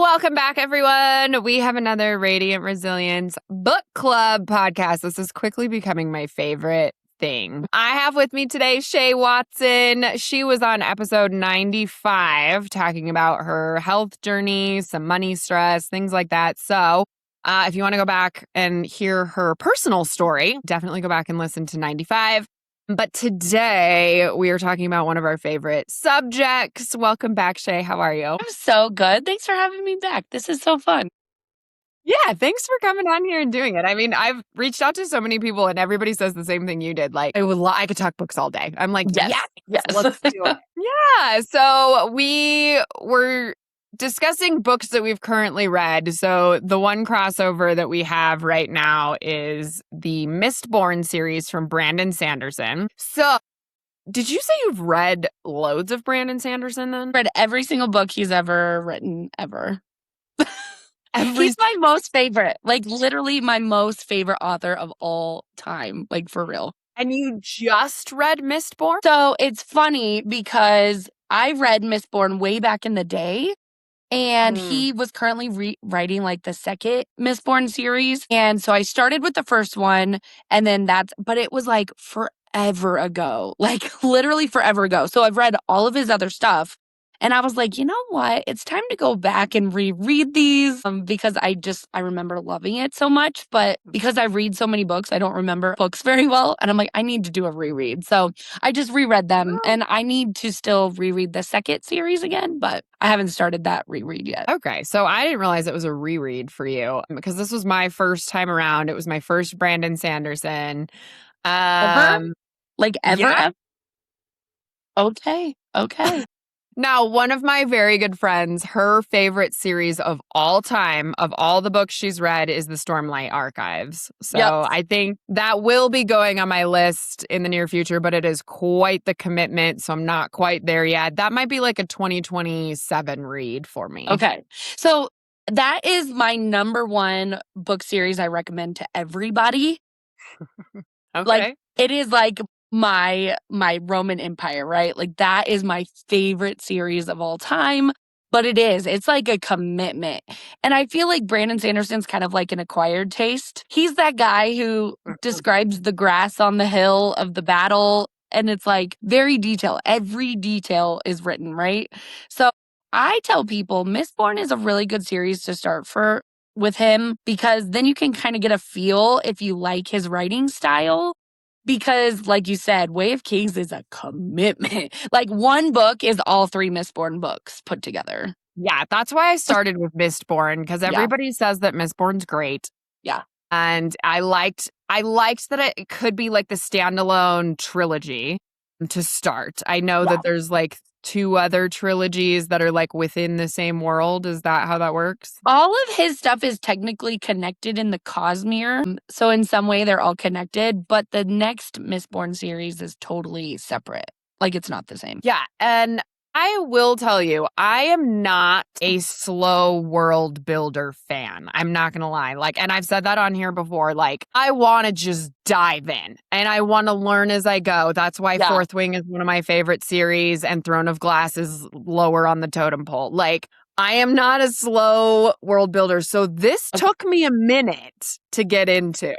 Welcome back, everyone. We have another Radiant Resilience Book Club podcast. This is quickly becoming my favorite thing. I have with me today Shay Watson. She was on episode 95 talking about her health journey, some money stress, things like that. So if you want to go back and hear her personal story, definitely go back and listen to 95. But today we are talking about one of our favorite subjects. Welcome back, Shay. How are you? I'm so good. Thanks for having me back. This is so fun. Yeah, thanks for coming on here and doing it. I mean, I've reached out to so many people and everybody says the same thing you did. Like, I could talk books all day. I'm like, yes, let's do it. Yeah. So we were discussing books that we've currently read. So the one crossover that we have right now is the Mistborn series from Brandon Sanderson. So did you say you've read loads of Brandon Sanderson then? Read every single book he's ever written, ever. He's my most favorite, like literally my most favorite author of all time, like for real. And you just read Mistborn? So it's funny because I read Mistborn way back in the day. And he was currently writing like the second Mistborn series. And so I started with the first one and then but it was like forever ago, like literally forever ago. So I've read all of his other stuff. And I was like, you know what? It's time to go back and reread these because I remember loving it so much. But because I read so many books, I don't remember books very well. And I'm like, I need to do a reread. So I just reread them and I need to still reread the second series again, but I haven't started that reread yet. Okay. So I didn't realize it was a reread for you because this was my first time around. It was my first Brandon Sanderson. Ever? Like ever? Yeah. Okay. Now, one of my very good friends, her favorite series of all time, of all the books she's read, is the Stormlight Archives. So I think that will be going on my list in the near future, but it is quite the commitment. So I'm not quite there yet. That might be like a 2027 read for me. Okay. So that is my number one book series I recommend to everybody. Okay. Like, it is like my Roman Empire, right? Like that is my favorite series of all time, but it's like a commitment. And I feel like Brandon Sanderson's kind of like an acquired taste. He's that guy who describes the grass on the hill of the battle and it's like very detailed. Every detail is written, right? So I tell people Mistborn is a really good series to start with him because then you can kind of get a feel if you like his writing style. Because, like you said, Way of Kings is a commitment. Like, one book is all three Mistborn books put together. Yeah, that's why I started with Mistborn, because everybody says that Mistborn's great. Yeah. And I liked that it could be like the standalone trilogy to start. I know that there's like 2 other trilogies that are like within the same world. Is that how that works? All of his stuff is technically connected in the Cosmere. So in some way they're all connected, but the next Mistborn series is totally separate. Like it's not the same. Yeah. And I will tell you, I am not a slow world builder fan. I'm not going to lie. Like, and I've said that on here before. Like, I want to just dive in and I want to learn as I go. That's why Fourth Wing is one of my favorite series and Throne of Glass is lower on the totem pole. Like, I am not a slow world builder. So this took me a minute to get into.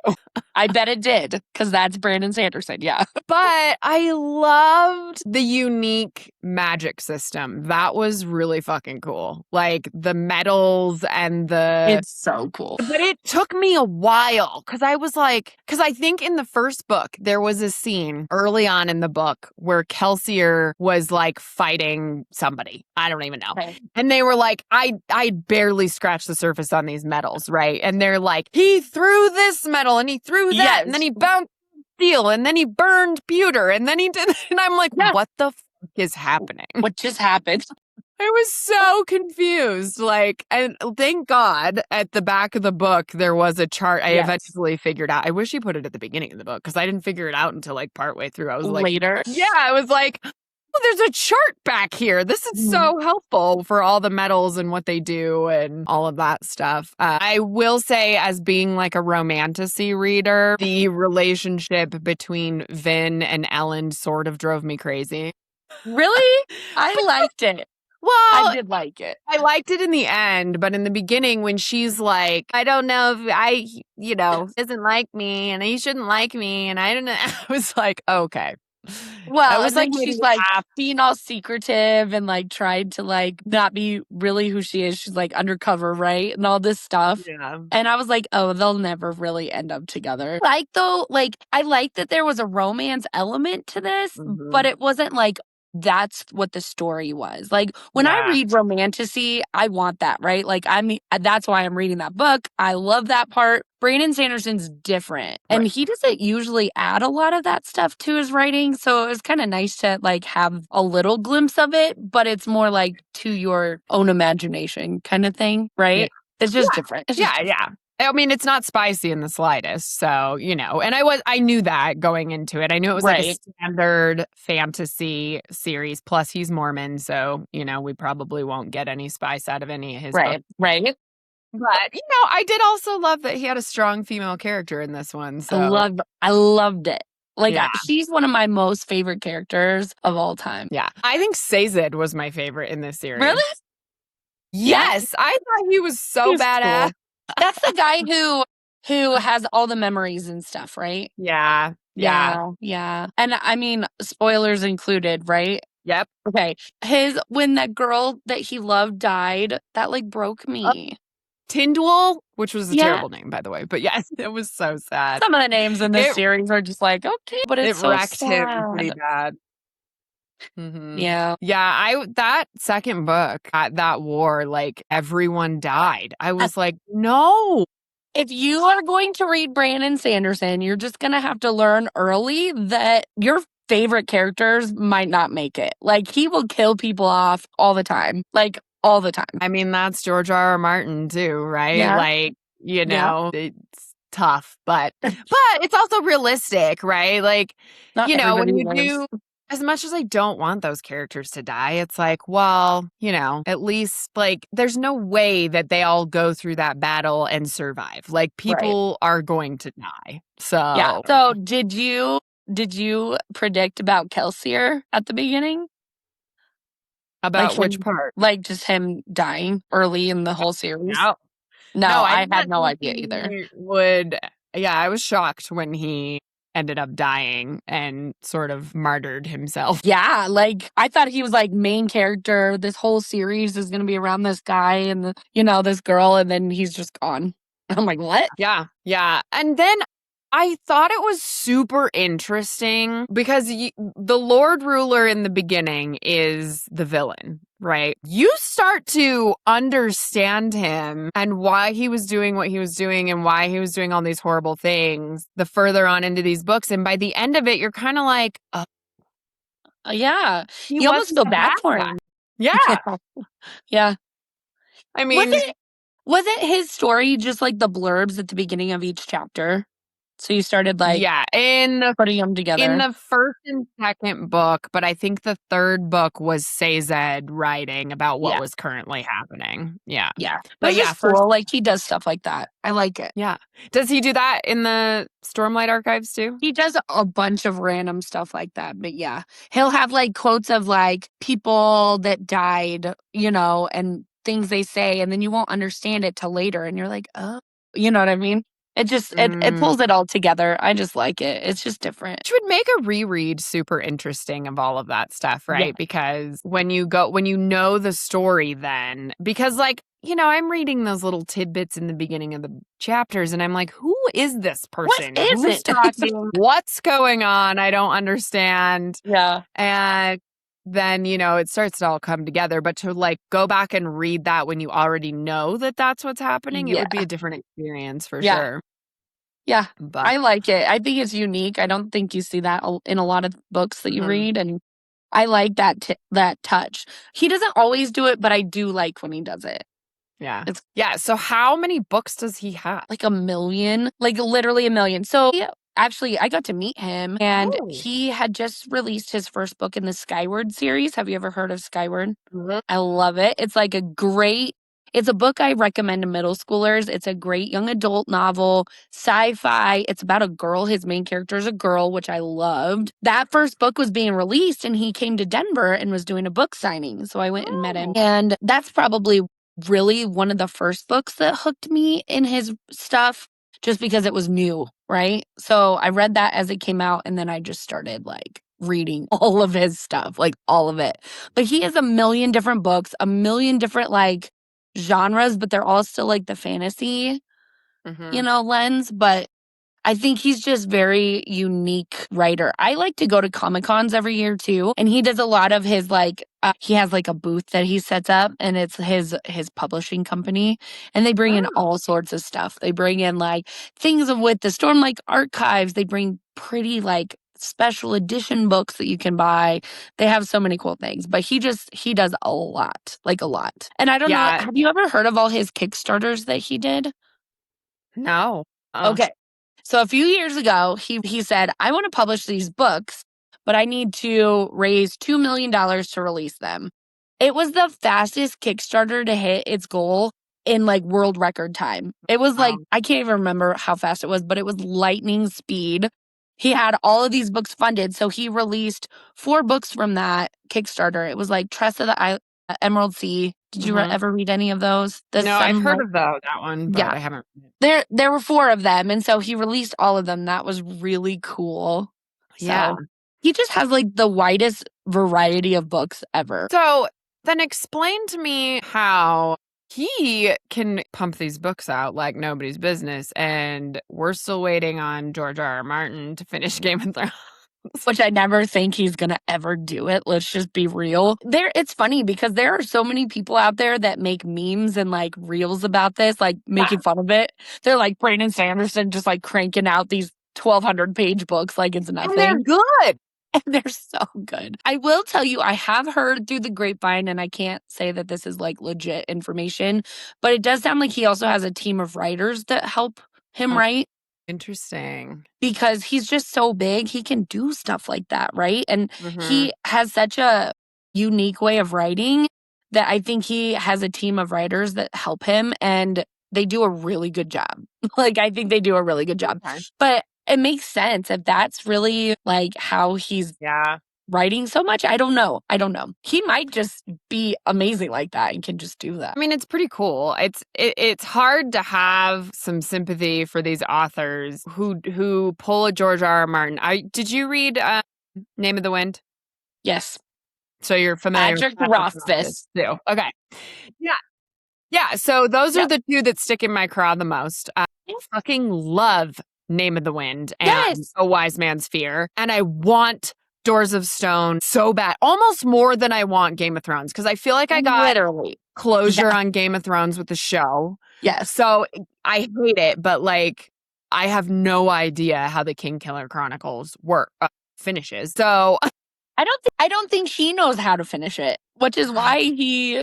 I bet it did, because that's Brandon Sanderson, yeah. But I loved the unique magic system. That was really fucking cool. Like the metals and It's so cool. But it took me a while, because I think in the first book, there was a scene early on in the book where Kelsier was like fighting somebody. I don't even know. Okay. And they were like, I barely scratched the surface on these metals, right? And they're like, he threw this metal and he threw that and then he bounced steel and then he burned pewter and then he did, and I'm like, what the fuck is happening? What just happened? I was so confused. Like, and thank God at the back of the book, there was a chart I eventually figured out. I wish he put it at the beginning of the book because I didn't figure it out until like partway through. I was like, later. Yeah, I was like, oh, there's a chart back here. This is so helpful for all the metals and what they do and all of that stuff. I will say, as being like a romantasy reader, the relationship between Vin and Ellen sort of drove me crazy. Really? I liked it. Well, I did like it. I liked it in the end, but in the beginning when she's like, I don't know if doesn't like me and he shouldn't like me. And I don't know. I was like, okay. I Well, was and then like, maybe she's like half. being all secretive and like tried to like not be really who she is. She's like undercover, right? And all this stuff. Yeah. And I was like, oh, they'll never really end up together. Like though, like I like that there was a romance element to this, but it wasn't like that's what the story was. Like when I read romantasy, I want that, right? Like that's why I'm reading that book. I love that part. Brandon Sanderson's different. And he doesn't usually add a lot of that stuff to his writing. So it was kind of nice to like have a little glimpse of it, but it's more like to your own imagination kind of thing, right? Yeah. It's just different. It's just Yeah. I mean, it's not spicy in the slightest. So, and I knew that going into it. I knew it was like a standard fantasy series. Plus, he's Mormon. So, we probably won't get any spice out of any of his books. Right. But, I did also love that he had a strong female character in this one. So I loved it. Like, she's one of my most favorite characters of all time. Yeah. I think Sazed was my favorite in this series. Really? Yes. I thought he was so badass. Cool. That's the guy who has all the memories and stuff, right? Yeah. And I mean, spoilers included, right? Yep. Okay. When that girl that he loved died, that like broke me. Tyndall, which was a terrible name, by the way. But yes, it was so sad. Some of the names in this series are just like, okay, but it's so wrecked sad. him pretty bad. Yeah. That second book at that war, like everyone died. I was like, no. If you are going to read Brandon Sanderson, you're just going to have to learn early that your favorite characters might not make it. Like he will kill people off all the time. Like all the time. I mean, that's George R.R. Martin too, right? Yeah. Like, it's tough, but it's also realistic, right? Like, not when you do, as much as I don't want those characters to die, it's like, well, at least like there's no way that they all go through that battle and survive. Like people are going to die. So yeah. So did you predict about Kelsier at the beginning? About like which part? Like just him dying early in the whole series? No, I had no idea either. I was shocked when he ended up dying and sort of martyred himself. Yeah, like I thought he was like main character. This whole series is going to be around this guy and this girl, and then he's just gone. I'm like, what? Yeah. And then I thought it was super interesting because the Lord Ruler in the beginning is the villain, right? You start to understand him and why he was doing what he was doing and why he was doing all these horrible things the further on into these books. And by the end of it, you're kind of like, yeah. You almost feel bad for him. Yeah. Yeah. I mean, wasn't his story just like the blurbs at the beginning of each chapter? So you started like putting them together. In the first and second book, but I think the third book was Sazed writing about what was currently happening. Yeah. But cool. Like he does stuff like that. I like it. Yeah. Does he do that in the Stormlight archives too? He does a bunch of random stuff like that. But yeah, he'll have like quotes of like people that died, and things they say, and then you won't understand it till later. And you're like, oh, you know what I mean? It just, it pulls it all together. I just like it. It's just different. Which would make a reread super interesting of all of that stuff, right? Yeah. Because when you know the story then, because like, I'm reading those little tidbits in the beginning of the chapters and I'm like, who is this person? What is Who's it? talking? What's going on? I don't understand. Yeah. And then, it starts to all come together. But to like go back and read that when you already know that that's what's happening, it would be a different experience for sure. Yeah, but I like it. I think it's unique. I don't think you see that in a lot of books that you read. And I like that touch. He doesn't always do it, but I do like when he does it. Yeah. So how many books does he have? Like 1 million, like literally 1 million. So actually, I got to meet him and he had just released his first book in the Skyward series. Have you ever heard of Skyward? I love it. It's like It's a book I recommend to middle schoolers. It's a great young adult novel, sci-fi. It's about a girl. His main character is a girl, which I loved. That first book was being released and he came to Denver and was doing a book signing. So I went and met him. And that's probably really one of the first books that hooked me in his stuff just because it was new, right? So I read that as it came out and then I just started like reading all of his stuff, like all of it. But he has a million different books, a million different like genres, but they're all still like the fantasy, lens. But I think he's just very unique writer. I like to go to Comic-Cons every year too. And he does a lot of his like, he has like a booth that he sets up and it's his publishing company. And they bring in all sorts of stuff. They bring in like things of with the Stormlight archives. They bring pretty like special edition books that you can buy. They have so many cool things, but he does a lot, like a lot. And I don't know, have you ever heard of all his Kickstarters that he did? No. Okay. So a few years ago, he said, I want to publish these books, but I need to raise $2 million to release them. It was the fastest Kickstarter to hit its goal in like world record time. It was like, I can't even remember how fast it was, but it was lightning speed. He had all of these books funded. So he released 4 books from that Kickstarter. It was like Tress of the Emerald Sea. Did you ever read any of those? No, I've heard of that one, but I haven't. There were 4 of them, and so he released all of them. That was really cool. So he just has like the widest variety of books ever. So then explain to me how he can pump these books out like nobody's business, and we're still waiting on George R.R. Martin to finish Game of Thrones. Which I never think he's gonna ever do it. Let's just be real. It's funny because there are so many people out there that make memes and like reels about this, like making fun of it. They're like Brandon Sanderson just like cranking out these 1,200 page books like it's nothing. And they're good. And they're so good. I will tell you, I have heard through the grapevine, and I can't say that this is like legit information, but it does sound like he also has a team of writers that help him write. Interesting. Because he's just so big, he can do stuff like that, right? And he has such a unique way of writing that I think he has a team of writers that help him, and they do a really good job. Like, I think they do a really good job. Okay. But it makes sense if that's really like how he's writing so much. I don't know. He might just be amazing like that and can just do that. I mean, it's pretty cool. It's hard to have some sympathy for these authors who pull a George R.R. Martin. Did you read Name of the Wind? Yes. So you're familiar with Patrick Rothfuss too. Okay. Yeah. So those are the 2 that stick in my craw the most. I fucking love Name of the Wind and A Wise Man's Fear. And I want Doors of Stone so bad, almost more than I want Game of Thrones, because I feel like I got closure on Game of Thrones with the show. Yes. So I hate it, but like I have no idea how the Kingkiller Chronicles finishes. So I don't think he knows how to finish it, which is why he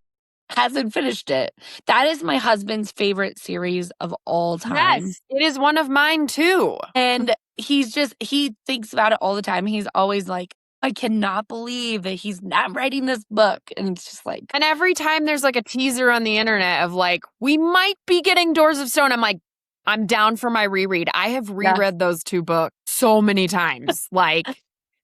hasn't finished it. That is my husband's favorite series of all time. Yes, it is one of mine too. And he thinks about it all the time. He's always like, I cannot believe that he's not writing this book. And it's just like. And every time there's like a teaser on the internet of like, we might be getting Doors of Stone, I'm like, I'm down for my reread. I have reread those 2 books so many times. Like,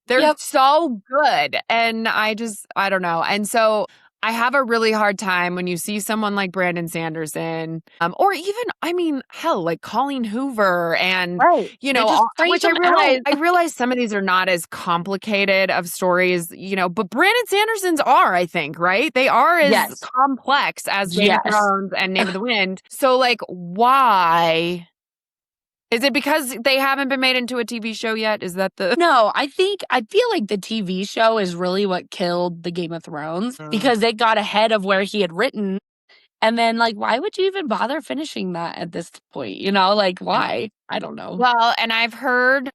they're so good. And I don't know. And so I have a really hard time when you see someone like Brandon Sanderson, or even, I mean, hell, like Colleen Hoover and, which I realize some of these are not as complicated of stories, but Brandon Sanderson's are, I think, right? They are as complex as Game of Thrones and Name of the Wind. So like, why? Is it because they haven't been made into a TV show yet? Is that the... No, I feel like the TV show is really what killed the Game of Thrones because it got ahead of where he had written. And then, like, why would you even bother finishing that at this point? Like, why? I don't know. Well, and I've heard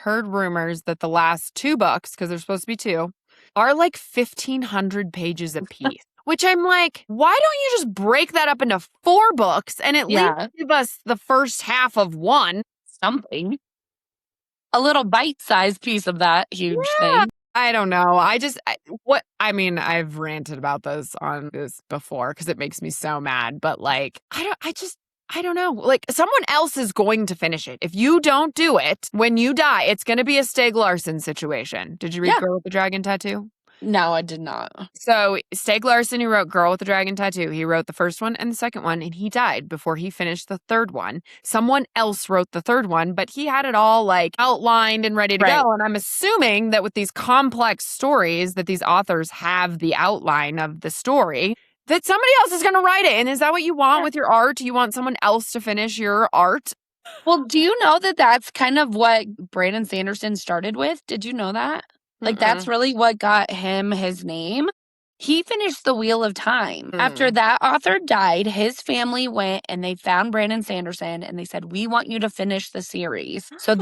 rumors that the last 2 books, because there's supposed to be 2, are like 1,500 pages apiece. Which I'm like, why don't you just break that up into 4 books and at least give us the first half of 1? Something. A little bite-sized piece of that huge thing. I don't know. I've ranted about this on this before because it makes me so mad. But like, I don't know. Like, someone else is going to finish it. If you don't do it, when you die, it's going to be a Stieg Larsson situation. Did you read Girl with the Dragon Tattoo? No, I did not. So Stieg Larsson, who wrote Girl with the Dragon Tattoo, he wrote the first one and the second one, and he died before he finished the third one. Someone else wrote the third one, but he had it all like outlined and ready to go. And I'm assuming that with these complex stories that these authors have the outline of the story, that somebody else is going to write it. And is that what you want with your art? You want someone else to finish your art? Well, do you know that that's kind of what Brandon Sanderson started with? Did you know that? Like, that's really what got him his name. He finished The Wheel of Time. After that author died, his family went and they found Brandon Sanderson and they said, we want you to finish the series. So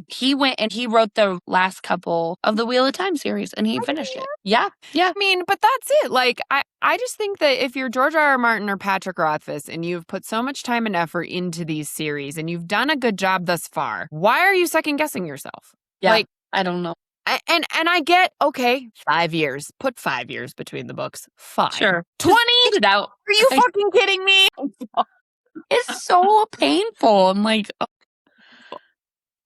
he went and he wrote the last couple of the Wheel of Time series and he finished it. Yeah. I mean, but that's it. Like, I just think that if you're George R.R. Martin or Patrick Rothfuss and you've put so much time and effort into these series and you've done a good job thus far, why are you second guessing yourself? Yeah, like, I don't know. And I get, okay, 5 years. Put 5 years between the books. Fine. Sure. 20? Get it out. Are you fucking kidding me? It's so painful. I'm like,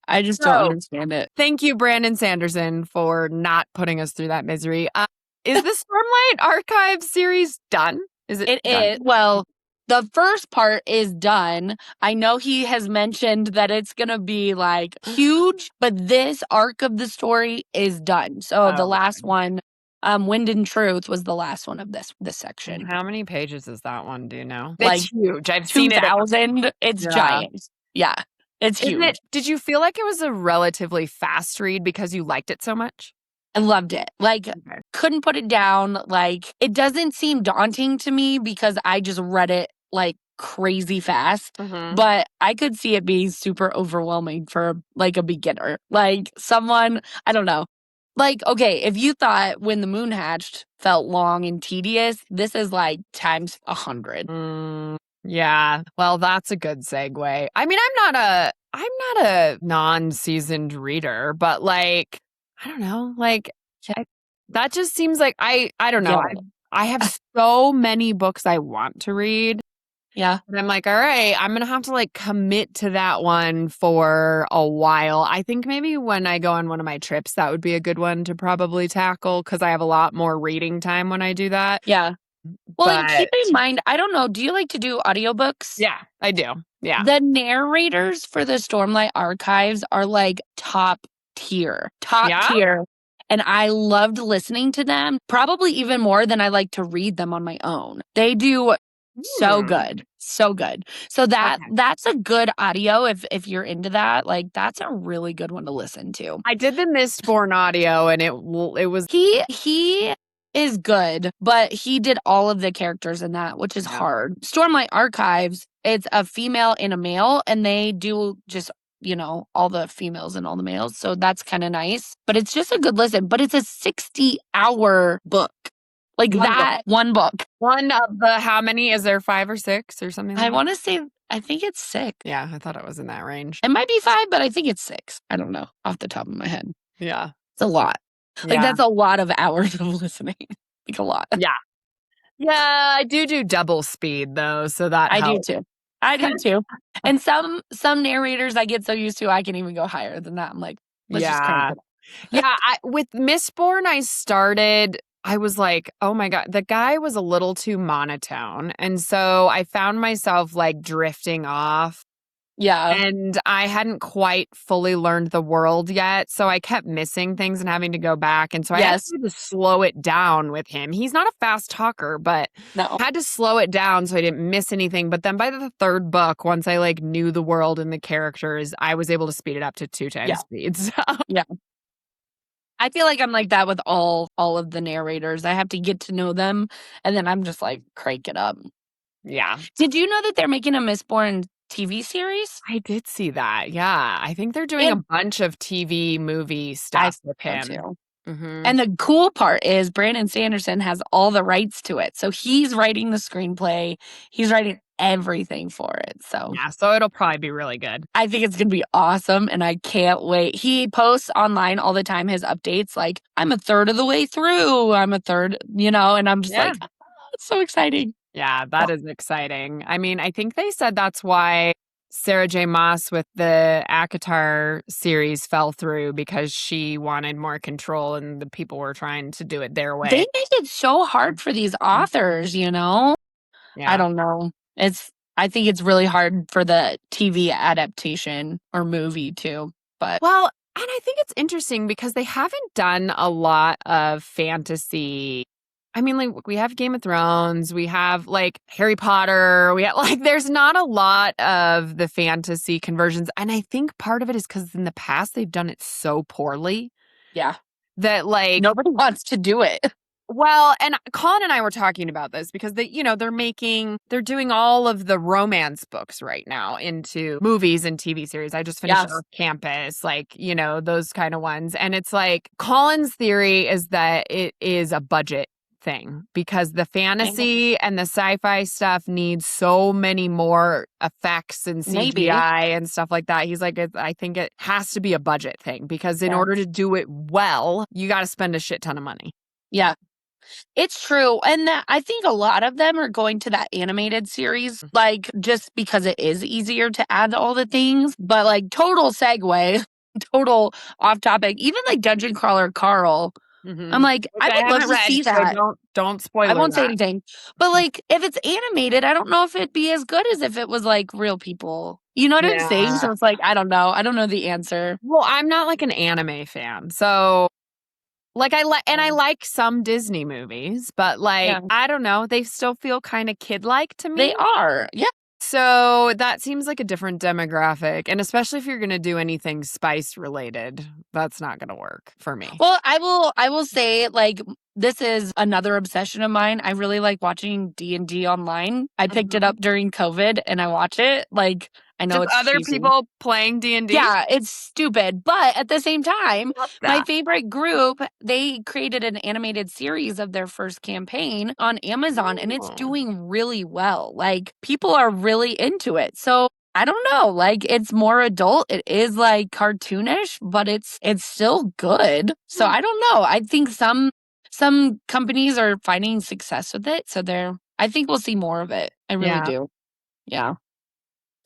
I just don't understand it. Thank you, Brandon Sanderson, for not putting us through that misery. Is the Stormlight Archives series done? Is it? It is. Well, the first part is done. I know he has mentioned that it's going to be like huge, but this arc of the story is done. So the last one, Wind and Truth, was the last one of this section. How many pages is that one? Do you know? Like, it's huge. I've seen it. 2,000. It's giant. Yeah. It's huge. Did you feel like it was a relatively fast read because you liked it so much? I loved it. Like, couldn't put it down. Like, it doesn't seem daunting to me because I just read it like crazy fast. But I could see it being super overwhelming for like a beginner. Like someone, I don't know. Like, okay, if you thought When the Moon Hatched felt long and tedious, this is like times 100. Yeah. Well, that's a good segue. I mean, I'm not a non-seasoned reader, but like, I don't know, like that just seems like I don't know. Yeah. I have so many books I want to read. Yeah. And I'm like, all right, I'm going to have to like commit to that one for a while. I think maybe when I go on one of my trips, that would be a good one to probably tackle because I have a lot more reading time when I do that. Yeah. Well, and keep in mind, I don't know, do you like to do audiobooks? Yeah, I do. Yeah. The narrators for the Stormlight Archives are like top tier. And I loved listening to them, probably even more than I like to read them on my own. They do so good. So good. So that's a good audio if you're into that. Like, that's a really good one to listen to. I did the Mistborn audio and it was... He is good, but he did all of the characters in that, which is hard. Stormlight Archives, it's a female and a male, and they do just, all the females and all the males. So that's kind of nice. But it's just a good listen. But it's a 60-hour book. Like one book. One of the, how many? Is there 5 or 6 or something? I want to say, I think it's 6. Yeah, I thought it was in that range. It might be 5, but I think it's 6. I don't know off the top of my head. Yeah. It's a lot. Yeah. Like, that's a lot of hours of listening. Like, a lot. Yeah. Yeah, I do double speed, though, so that helps. I do too. And some narrators I get so used to, I can even go higher than that. I'm like, let's just crank it up. Yeah, with Mistborn, I was like, oh my God, the guy was a little too monotone. And so I found myself like drifting off. Yeah. And I hadn't quite fully learned the world yet. So I kept missing things and having to go back. And so I had to slow it down with him. He's not a fast talker, but I had to slow it down so I didn't miss anything. But then by the third book, once I like knew the world and the characters, I was able to speed it up to 2 times speed. So. Yeah. I feel like I'm like that with all of the narrators. I have to get to know them, and then I'm just like, crank it up. Yeah. Did you know that they're making a Mistborn TV series? I did see that. Yeah. I think they're doing a bunch of TV movie stuff with him. Too. Mm-hmm. And the cool part is Brandon Sanderson has all the rights to it. So he's writing the screenplay. He's writing everything for it. So yeah, so it'll probably be really good. I think it's going to be awesome, and I can't wait. He posts online all the time his updates, like, I'm a third of the way through. I'm a third, and I'm just like, oh, it's so exciting. Yeah, that is exciting. I mean, I think they said that's why Sarah J. Maas with the ACOTAR series fell through, because she wanted more control and the people were trying to do it their way. They make it so hard for these authors, Yeah. I don't know. I think it's really hard for the TV adaptation or movie too. But well, and I think it's interesting because they haven't done a lot of fantasy. I mean, like, we have Game of Thrones, we have like Harry Potter, we have like, there's not a lot of the fantasy conversions. And I think part of it is because in the past they've done it so poorly. Yeah. That like nobody wants to do it. Well, and Colin and I were talking about this because they're doing all of the romance books right now into movies and TV series. I just finished Earth Campus, those kind of ones. And it's like, Colin's theory is that it is a budget thing because the fantasy and the sci-fi stuff needs so many more effects and CGI and stuff like that. He's like, I think it has to be a budget thing because in order to do it well, you got to spend a shit ton of money. Yeah. It's true. And I think a lot of them are going to that animated series, like, just because it is easier to add all the things. But, like, total segue, total off topic, even like Dungeon Crawler Carl. Mm-hmm. I'm like, I would love to see that. So don't spoil it. I won't say anything. But, like, if it's animated, I don't know if it'd be as good as if it was, like, real people. You know what I'm saying? So it's like, I don't know. I don't know the answer. Well, I'm not like an anime fan. So like I like some Disney movies, but like I don't know, they still feel kind of kid-like to me. They are. Yeah. So that seems like a different demographic, and especially if you're going to do anything spice related, that's not going to work for me. Well, I will say, like, this is another obsession of mine. I really like watching D&D online. I picked it up during COVID and I watch it. Like, I know it's other cheesy. people playing D&D. Yeah, it's stupid. But at the same time, my favorite group, they created an animated series of their first campaign on Amazon, and it's doing really well. Like, people are really into it. So I don't know, like, it's more adult. It is like cartoonish, but it's still good. So I don't know. I think some companies are finding success with it. So I think we'll see more of it. I really do. Yeah.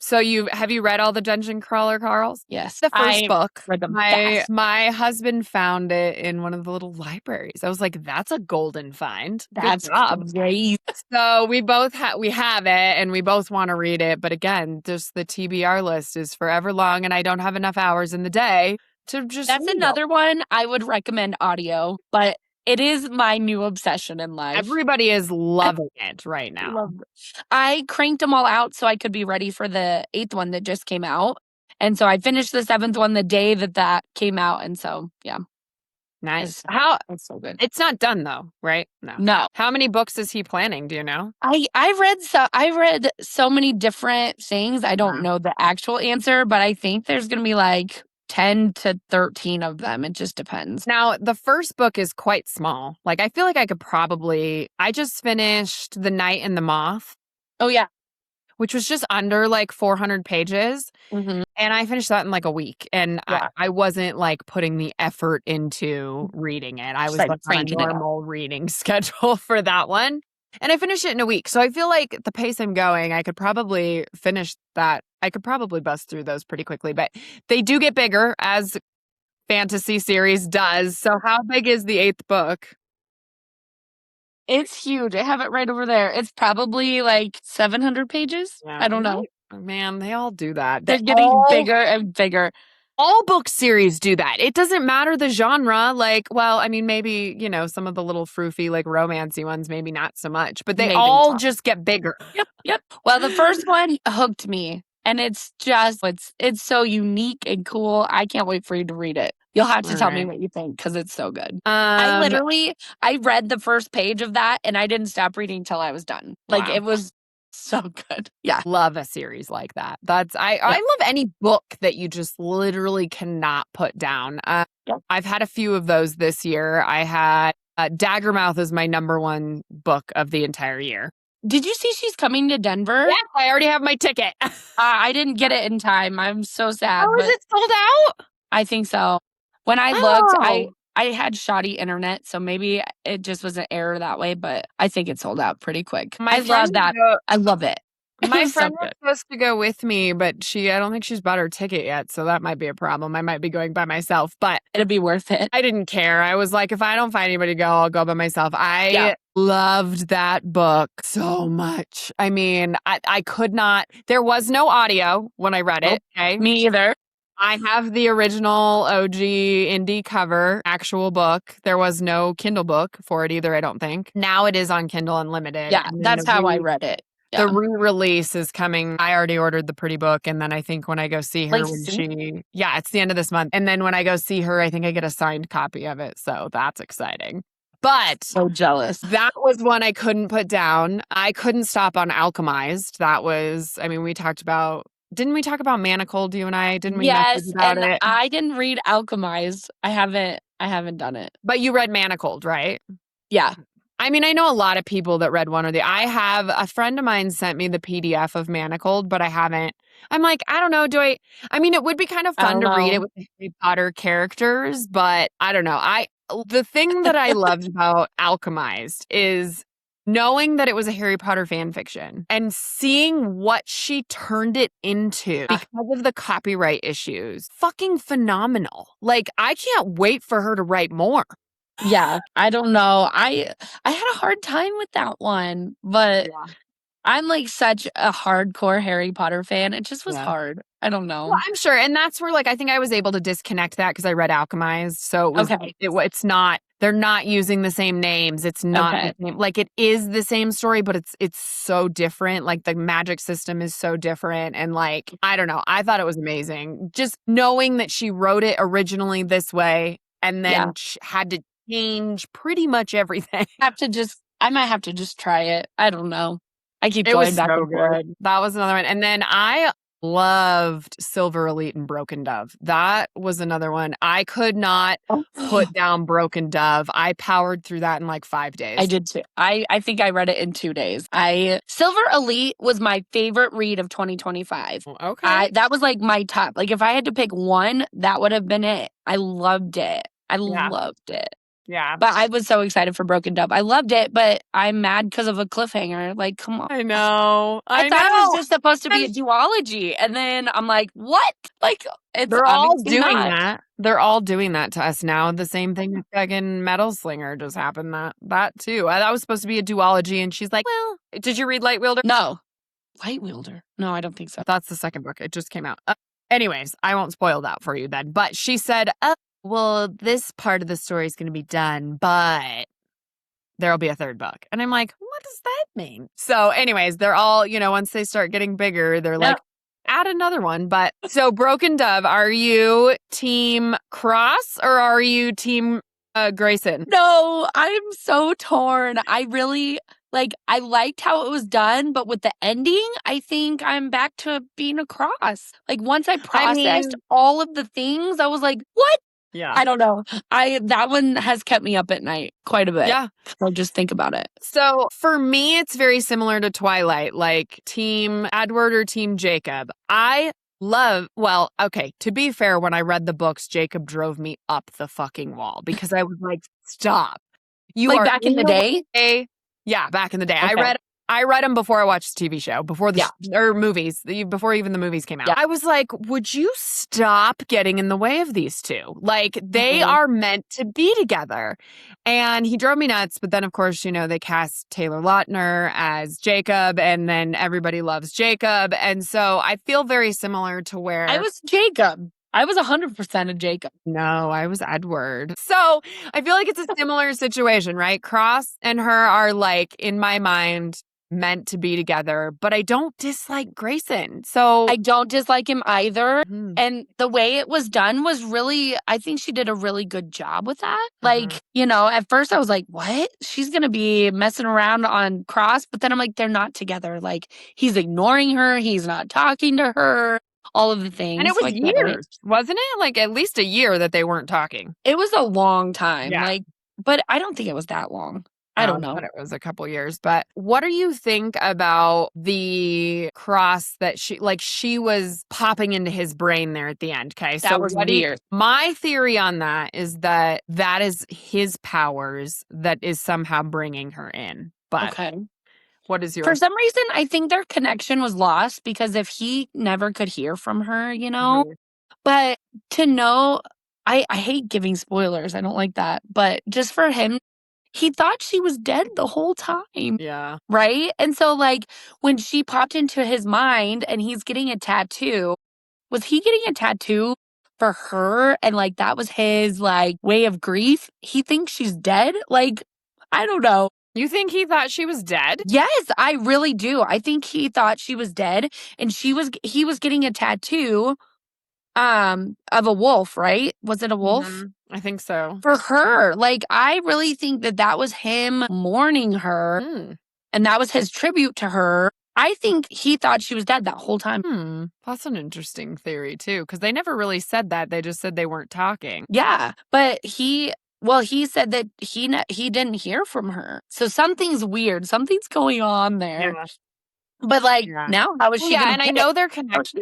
So have you read all the Dungeon Crawler Carls? Yes. The first book. Read them. My husband found it in one of the little libraries. I was like, that's a golden find. That's great. So we both have it and we both want to read it. But again, just the TBR list is forever long and I don't have enough hours in the day to just That's another one I would recommend audio, but it is my new obsession in life. Everybody is loving it right now. I cranked them all out so I could be ready for the 8th one that just came out. And so I finished the 7th one the day that came out. And so, yeah. Nice. It's so good. It's not done though, right? No. How many books is he planning? Do you know? I read so many different things. I don't know the actual answer, but I think there's going to be like 10 to 13 of them. It just depends. Now, the first book is quite small. Like, I feel like I just finished The Night and the Moth. Oh, yeah. Which was just under like 400 pages. Mm-hmm. And I finished that in like a week. And I wasn't like putting the effort into reading it. I was like on a normal reading schedule for that one. And I finished it in a week. So I feel like the pace I'm going, I could probably finish that. I could probably bust through those pretty quickly. But they do get bigger as fantasy series does. So how big is the 8th book? It's huge. I have it right over there. It's probably like 700 pages. Yeah. I don't know. Man, they all do that. They're getting bigger and bigger. All book series do that. It doesn't matter the genre. Like, well, I mean, maybe, some of the little froofy, like romancy ones, maybe not so much, but they all just get bigger. Yep. Well, the first one hooked me. And it's just, it's so unique and cool. I can't wait for you to read it. You'll have to tell me what you think because it's so good. I read the first page of that and I didn't stop reading till I was done. Like, it was So good. Yeah. Love a series like that. I love any book that you just literally cannot put down. I've had a few of those this year. I had Daggermouth is my number one book of the entire year. Did you see she's coming to Denver? Yeah, I already have my ticket. I didn't get it in time. I'm so sad. Oh, is it sold out? I think so. When I looked, I had shoddy internet, so maybe it just was an error that way, but I think it sold out pretty quick. I love that. I love it. My friend was supposed to go with me, but I don't think she's bought her ticket yet, so that might be a problem. I might be going by myself, but it'll be worth it. I didn't care. I was like, if I don't find anybody to go, I'll go by myself. I loved that book so much. I mean, I could not. There was no audio when I read it. Okay? Me either. I have the original OG indie cover, actual book. There was no Kindle book for it either, I don't think. Now it is on Kindle Unlimited. Yeah, that's how I read it. Yeah. The re-release is coming. I already ordered the pretty book, and then I think when I go see her, it's the end of this month. And then when I go see her, I think I get a signed copy of it. So that's exciting. But so jealous. That was one I couldn't put down. I couldn't stop on Alchemized. That was, we talked about. Didn't we talk about Manacled, you and I? Didn't we? Yes, about and it? I didn't read Alchemized. I haven't done it. But you read Manacled, right? Yeah. I know a lot of people that read one or the. I have a friend of mine sent me the PDF of Manacled, but I haven't. I'm like, I don't know. It would be kind of fun to read it with the Harry Potter characters, but I don't know. The thing that I loved about Alchemized is knowing that it was a Harry Potter fan fiction and seeing what she turned it into because of the copyright issues. Fucking phenomenal. Like, I can't wait for her to write more. Yeah, I don't know. I had a hard time with that one, but I'm like such a hardcore Harry Potter fan. It just was hard. I don't know. Well, I'm sure. And that's where I think I was able to disconnect that because I read Alchemized. So it was it's not, they're not using the same names. It's not the same, it is the same story, but it's so different. Like the magic system is so different. And I don't know. I thought it was amazing. Just knowing that she wrote it originally this way and then had to change pretty much everything. I might have to just try it. I don't know. I keep going back and forth. That was another one. And then I loved Silver Elite and Broken Dove. That was another one. I could not put down Broken Dove. I powered through that in 5 days. I did too. I think I read it in 2 days. Silver Elite was my favorite read of 2025. Okay. That was my top. If I had to pick one, that would have been it. I loved it. I loved it. Yeah. But I was so excited for Broken Dove. I loved it, but I'm mad because of a cliffhanger. Come on. I know. I thought it was just supposed to be a duology. And then I'm like, what? They're all doing that. They're all doing that to us now. The same thing with fucking Metal Slinger just happened. That too. That was supposed to be a duology. And she's like, well, did you read Light Wielder? No. Light Wielder? No, I don't think so. That's the second book. It just came out. Anyways, I won't spoil that for you then. But she said, well, this part of the story is going to be done, but there'll be a third book. And I'm like, what does that mean? So anyways, they're all, once they start getting bigger, they're add another one. But so Broken Dove, are you team Cross or are you team Grayson? No, I'm so torn. I really I liked how it was done, but with the ending, I think I'm back to being a Cross. Once I processed all of the things, I was like, what? Yeah. I don't know. That one has kept me up at night quite a bit. Yeah. So just think about it. So for me, it's very similar to Twilight, team Edward or team Jacob. To be fair, when I read the books, Jacob drove me up the fucking wall because I was like, stop. You are back in the day? Yeah, back in the day. Okay. I read them before I watched the TV show, before or movies, before even the movies came out. Yeah. I was like, would you stop getting in the way of these two? They are meant to be together. And he drove me nuts. But then, of course, they cast Taylor Lautner as Jacob, and then everybody loves Jacob. And so I feel very similar to where I was Jacob. I was 100% a Jacob. No, I was Edward. So I feel like it's a similar situation, right? Cross and her are in my mind, meant to be together, but I don't dislike Grayson. So I don't dislike him either. Mhm. And the way it was done was really, I think she did a really good job with that. Mhm. Like, you know, at first I was like, what? She's going to be messing around on Cross. But then I'm like, they're not together. Like, he's ignoring her. He's not talking to her. All of the things. And it So was I get it. years, wasn't it? Like at least a year that they weren't talking. It was a long time. Yeah. Like, but I don't think it was that long. I don't know. But it was a couple years. But what do you think about the cross that she was popping into his brain there at the end? Okay. So That was weird. My theory on that is that is his powers that is somehow bringing her in. But Okay. what is yours? For some reason, I think their connection was lost because if he never could hear from her, you know, but to know, I hate giving spoilers. I don't like that. But just for him, he thought she was dead the whole time. Yeah. Right. And so, like, when she popped into his mind and he's getting a tattoo, was he getting a tattoo for her? And like, that was his like way of grief. He thinks she's dead. Like, I don't know. You think he thought she was dead? Yes, I really do. I think he thought she was dead and he was getting a tattoo of a wolf, right? Was it a wolf? Mm-hmm. I think so. For her. Like, I really think that was him mourning her and that was his tribute to her. I think he thought she was dead that whole time. That's an interesting theory too, because they never really said that. They just said they weren't talking. Yeah, but he said that he didn't hear from her. So something's weird. Something's going on there. Yeah. But like now, how is she? Yeah, gonna and I get know it? their connection.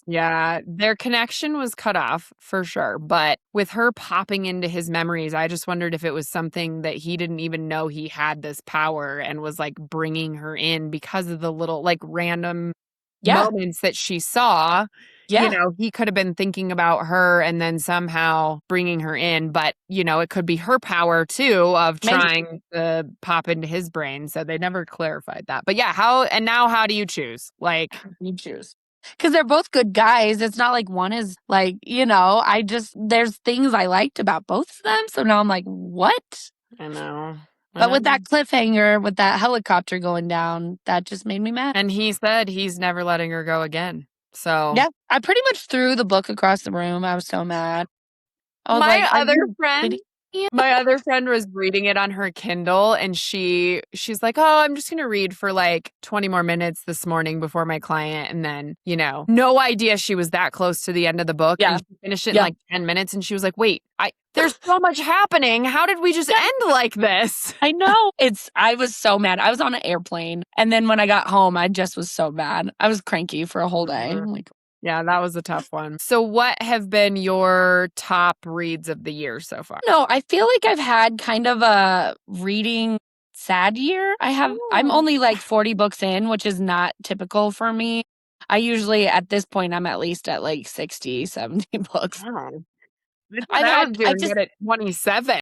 Yeah, their connection was cut off for sure. But with her popping into his memories, I just wondered if it was something that he didn't even know he had this power and was like bringing her in because of the little like random moments that she saw. Yeah. You know, he could have been thinking about her and then somehow bringing her in. But, you know, it could be her power, too, of trying to pop into his brain. So they never clarified that. But yeah, how do you choose? Like, you choose. Because they're both good guys. It's not like one is like, you know, there's things I liked about both of them. So now I'm like, what? I know. But with that cliffhanger, with that helicopter going down, that just made me mad. And he said he's never letting her go again. So yeah, I pretty much threw the book across the room. I was so mad. My other friend was reading it on her Kindle and she's like, oh, I'm just going to read for like 20 more minutes this morning before my client. And then, you know, no idea she was that close to the end of the book. Yeah. And she finished it in like 10 minutes. And she was like, wait, there's so much happening. How did we just end like this? I know. I was so mad. I was on an airplane. And then when I got home, I just was so mad. I was cranky for a whole day. I'm like, yeah, that was a tough one. So what have been your top reads of the year so far? No, I feel like I've had kind of a reading sad year. I'm only like 40 books in, which is not typical for me. I usually, at this point, I'm at least at like 60, 70 books. Oh. I was doing it at 27.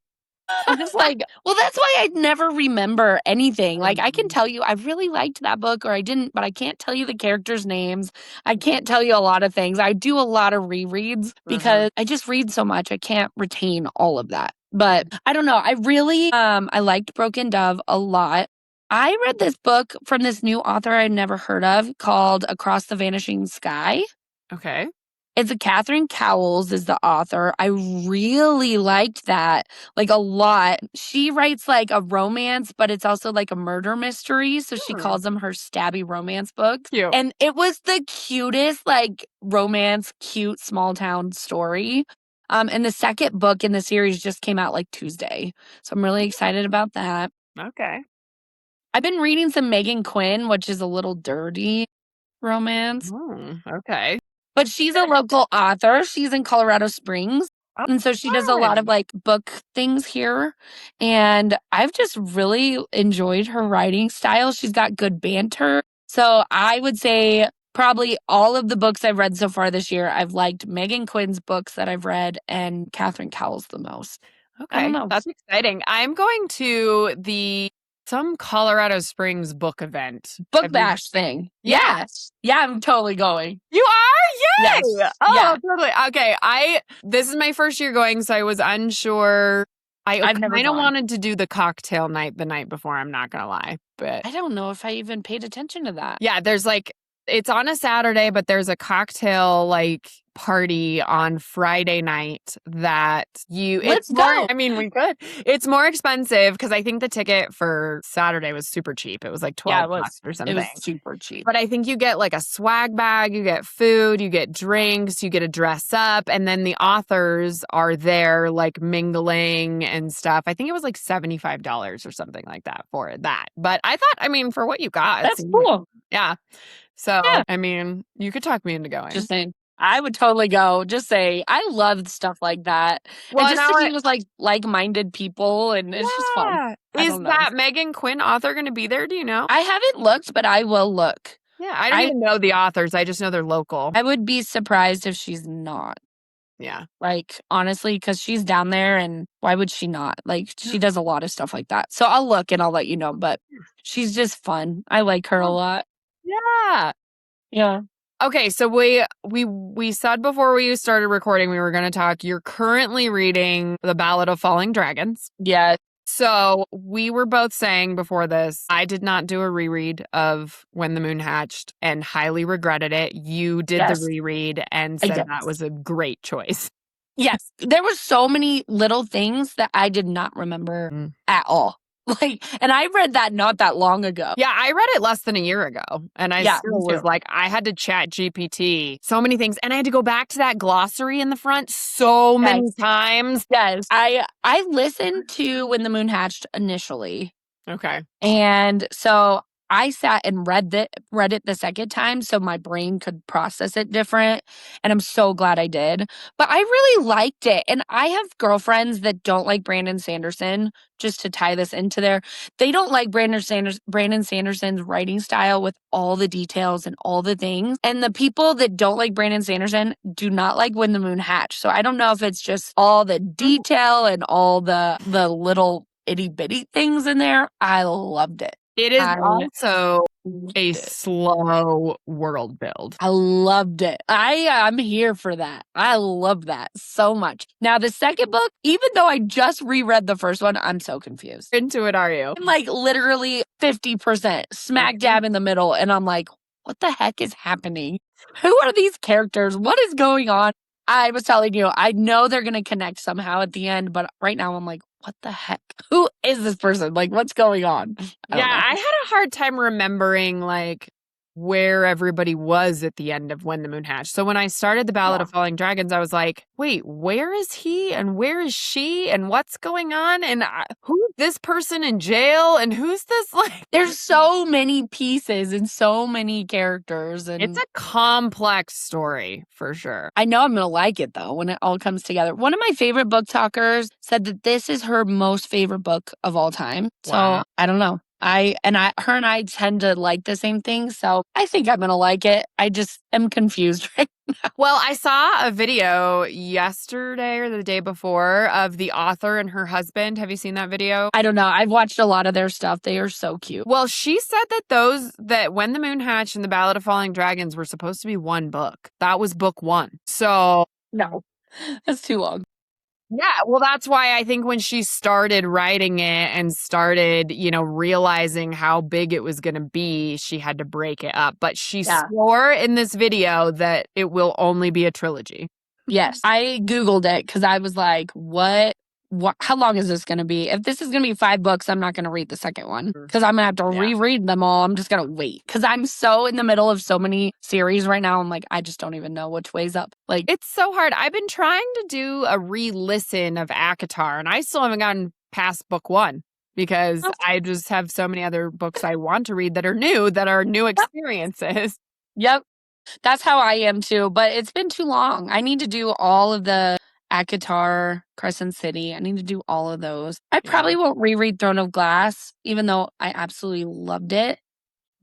I'm just like, well, that's why I never remember anything. Like, I can tell you, I really liked that book or I didn't, but I can't tell you the characters' names. I can't tell you a lot of things. I do a lot of rereads because I just read so much. I can't retain all of that. But I don't know. I really, I liked Broken Dove a lot. I read this book from this new author I'd never heard of called Across the Vanishing Sky. Okay. It's Catherine Cowles is the author. I really liked that, like a lot. She writes like a romance, but it's also like a murder mystery. So she calls them her stabby romance books. Cute. And it was the cutest, like romance, cute small town story. And the second book in the series just came out like Tuesday. So I'm really excited about that. Okay. I've been reading some Megan Quinn, which is a little dirty romance. Okay. But she's a local author. She's in Colorado Springs. And so she does a lot of like book things here. And I've just really enjoyed her writing style. She's got good banter. So I would say probably all of the books I've read so far this year, I've liked Megan Quinn's books that I've read and Catherine Cowles the most. Okay. I don't know. That's exciting. I'm going to some Colorado Springs book event. Book bash thing. Yes. Yeah, I'm totally going. You are? Yay! Yes. Oh, totally. Okay. This is my first year going, so I was unsure I've never kind of gone. wanted to do the cocktail night the night before, I'm not gonna lie. But I don't know if I even paid attention to that. yeah, there's like, it's on a Saturday, but there's a cocktail like party on Friday night that Let's it's more, go. I mean, we could. It's more expensive because I think the ticket for Saturday was super cheap. It was like $12 or It something. was super cheap. But I think you get like a swag bag, you get food, you get drinks, you get to dress up, and then the authors are there like mingling and stuff. I think it was like $75 or something like that for that. But I thought, I mean, for what you got, That's cool. yeah. So, Yeah. I mean, you could talk me into going. Just saying. I would totally go. Just say I love stuff like that. Well, and just now to be with like-minded people, and it's just fun. I Is don't know. that Megan Quinn author going to be there? Do you know? I haven't looked, but I will look. Yeah, I don't even know the authors. I just know they're local. I would be surprised if she's not. Yeah. Like, honestly, because she's down there, and why would she not? Like, she does a lot of stuff like that. So I'll look and I'll let you know. But she's just fun. I like her a lot. Yeah. Yeah. Okay, so we said before we started recording we were going to talk. You're currently reading The Ballad of Falling Dragons. Yeah. So we were both saying before this, I did not do a reread of When the Moon Hatched and highly regretted it. You did the reread and said that was a great choice. Yes. There were so many little things that I did not remember at all. Like, and I read that not that long ago. Yeah, I read it less than a year ago. And I still was like, I had to chat GPT so many things. And I had to go back to that glossary in the front so many times. Yes. I listened to When the Moon Hatched initially. Okay. And so I sat and read it the second time so my brain could process it different. And I'm so glad I did. But I really liked it. And I have girlfriends that don't like Brandon Sanderson, just to tie this into there. They don't like Brandon Sanderson's writing style with all the details and all the things. And the people that don't like Brandon Sanderson do not like When the Moon Hatched. So I don't know if it's just all the detail and all the little itty bitty things in there. I loved it. It is also a slow world build. I loved it. I'm here for that. I love that so much. Now, the second book, even though I just reread the first one, I'm so confused. Into it, are you? I'm like literally 50% smack dab in the middle. And I'm like, what the heck is happening? Who are these characters? What is going on? I was telling you, I know they're going to connect somehow at the end, but right now I'm like, what the heck? Who is this person? Like, what's going on? I had a hard time remembering, like, where everybody was at the end of When the Moon Hatched. So when I started The Ballad of Falling Dragons, I was like, wait, where is he? And where is she? And what's going on? And who's this person in jail? And who's this? Like, there's so many pieces and so many characters. And it's a complex story, for sure. I know I'm going to like it, though, when it all comes together. One of my favorite book talkers said that this is her most favorite book of all time. So I don't know. Her and I tend to like the same thing. So I think I'm going to like it. I just am confused right now. Well, I saw a video yesterday or the day before of the author and her husband. Have you seen that video? I don't know. I've watched a lot of their stuff. They are so cute. Well, she said that When the Moon Hatched and The Ballad of Falling Dragons were supposed to be one book. That was book one. So no, that's too long. Yeah, well, that's why I think when she started writing it and started, realizing how big it was going to be, she had to break it up. But she swore in this video that it will only be a trilogy. Yes. I Googled it because I was like, what? How long is this going to be? If this is going to be 5 books, I'm not going to read the second one because I'm going to have to reread them all. I'm just going to wait because I'm so in the middle of so many series right now. I'm like, I just don't even know which way's up. Like, it's so hard. I've been trying to do a re-listen of ACOTAR and I still haven't gotten past book 1 because I just have so many other books I want to read that are new experiences. Yep. That's how I am too. But it's been too long. I need to do all of the ACOTAR, Crescent City. I need to do all of those. I probably won't reread Throne of Glass, even though I absolutely loved it.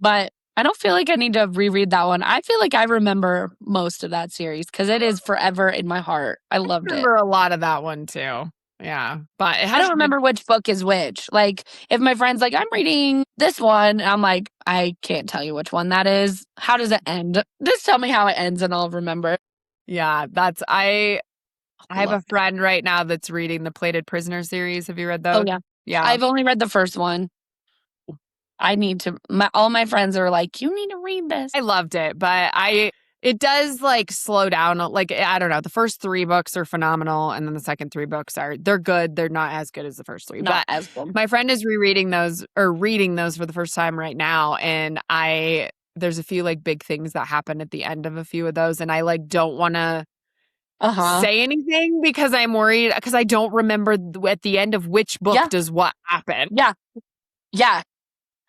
But I don't feel like I need to reread that one. I feel like I remember most of that series because it is forever in my heart. I loved it. I remember a lot of that one too. Yeah. But I don't remember which book is which. Like, if my friend's like, I'm reading this one, I'm like, I can't tell you which one that is. How does it end? Just tell me how it ends and I'll remember. Yeah, I have a friend right now that's reading the Plated Prisoner series. Have you read those? Oh, yeah. Yeah. I've only read the first one. I need to, all my friends are like, you need to read this. I loved it, but it does like slow down. Like, I don't know. The first 3 books are phenomenal. And then the second 3 books they're good. They're not as good as the first 3. Not but as good. My friend is reading those for the first time right now. And there's a few like big things that happen at the end of a few of those. And I like don't want to say anything because I'm worried because I don't remember at the end of which book does what happen. Yeah. Yeah.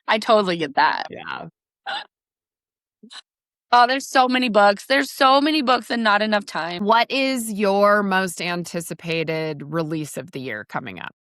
I totally get that. Yeah. Oh, there's so many books. There's so many books and not enough time. What is your most anticipated release of the year coming up?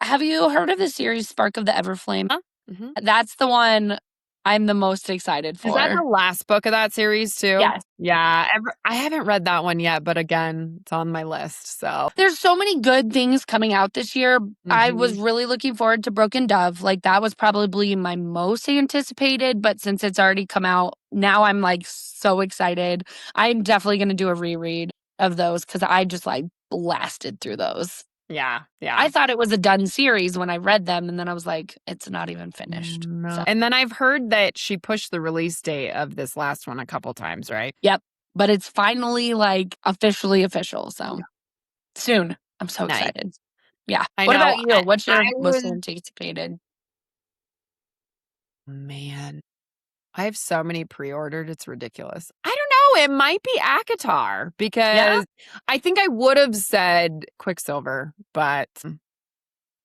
Have you heard of the series Spark of the Everflame? Mm-hmm. That's the one I'm the most excited for. Is that the last book of that series too? Yes. Yeah. I haven't read that one yet, but again, it's on my list. So there's so many good things coming out this year. Mm-hmm. I was really looking forward to Broken Dove. Like that was probably my most anticipated, but since it's already come out, now I'm like so excited. I'm definitely going to do a reread of those because I just like blasted through those. Yeah. I thought it was a done series when I read them, and then I was like, it's not even finished. No. So. And then I've heard that she pushed the release date of this last one a couple times, right? Yep. But it's finally like officially official. So soon. I'm so excited. Yeah. What about you? What's your most anticipated? Man, I have so many pre-ordered. It's ridiculous. I don't know. It might be ACOTAR because I think I would have said Quicksilver, but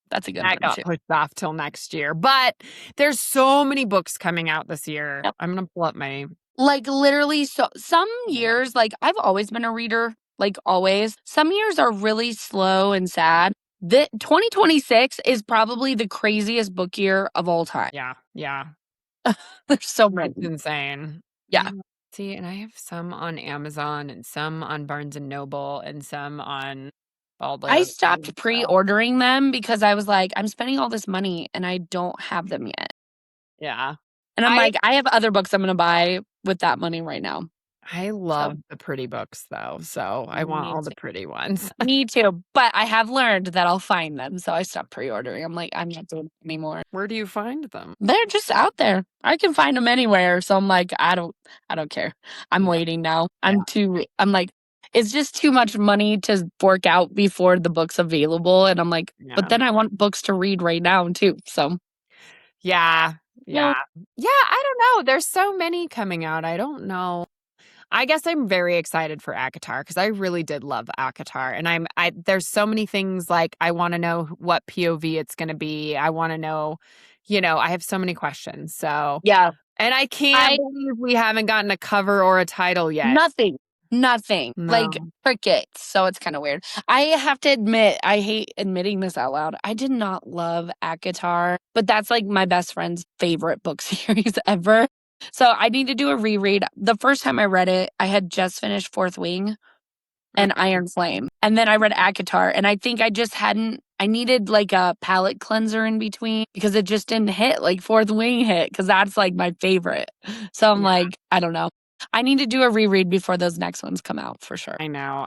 that's a good that got pushed off till next year. But there's so many books coming out this year. Yep. I'm going to pull up my... Like literally, so some years, like I've always been a reader, like always. Some years are really slow and sad. 2026 is probably the craziest book year of all time. Yeah. There's so many. It's insane. Yeah. See, and I have some on Amazon and some on Barnes & Noble and some on Baldwin. I stopped pre-ordering them because I was like, I'm spending all this money and I don't have them yet. Yeah. And I'm like, I have other books I'm going to buy with that money right now. I love the pretty books, though, so I want all the pretty ones. Me too, but I have learned that I'll find them, so I stopped pre-ordering. I'm like, I'm not doing it anymore. Where do you find them? They're just out there. I can find them anywhere, so I'm like, I don't care. I'm waiting now. I'm like, it's just too much money to fork out before the book's available, and I'm like, but then I want books to read right now, too, so. Yeah, I don't know. There's so many coming out. I don't know. I guess I'm very excited for ACOTAR because I really did love ACOTAR. And there's so many things like I want to know what POV it's going to be. I want to know, I have so many questions. So, yeah. And I can't believe we haven't gotten a cover or a title yet. Nothing. No. Like crickets. So it's kind of weird. I have to admit, I hate admitting this out loud. I did not love ACOTAR, but that's like my best friend's favorite book series ever. So I need to do a reread. The first time I read it, I had just finished Fourth Wing and Iron Flame. And then I read ACOTAR. And I think I needed like a palate cleanser in between because it just didn't hit like Fourth Wing hit because that's like my favorite. So I'm like, I don't know. I need to do a reread before those next ones come out for sure. I know.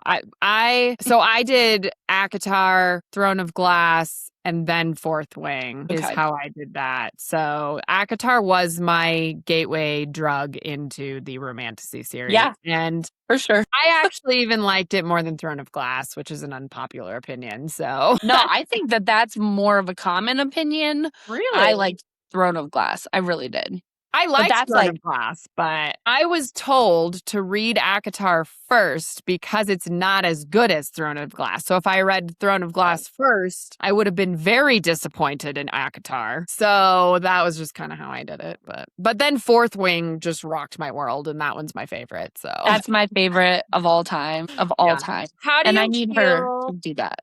So I did ACOTAR, Throne of Glass, and then Fourth Wing is how I did that. So ACOTAR was my gateway drug into the Romantasy series. Yeah, and for sure. I actually even liked it more than Throne of Glass, which is an unpopular opinion. So no, I think that's more of a common opinion. Really? I liked Throne of Glass. I really did. I liked Throne of Glass, but I was told to read ACOTAR first because it's not as good as Throne of Glass. So if I read Throne of Glass first, I would have been very disappointed in ACOTAR. So that was just kind of how I did it. But then Fourth Wing just rocked my world, and that one's my favorite. So that's my favorite of all time. How do I need her to do that.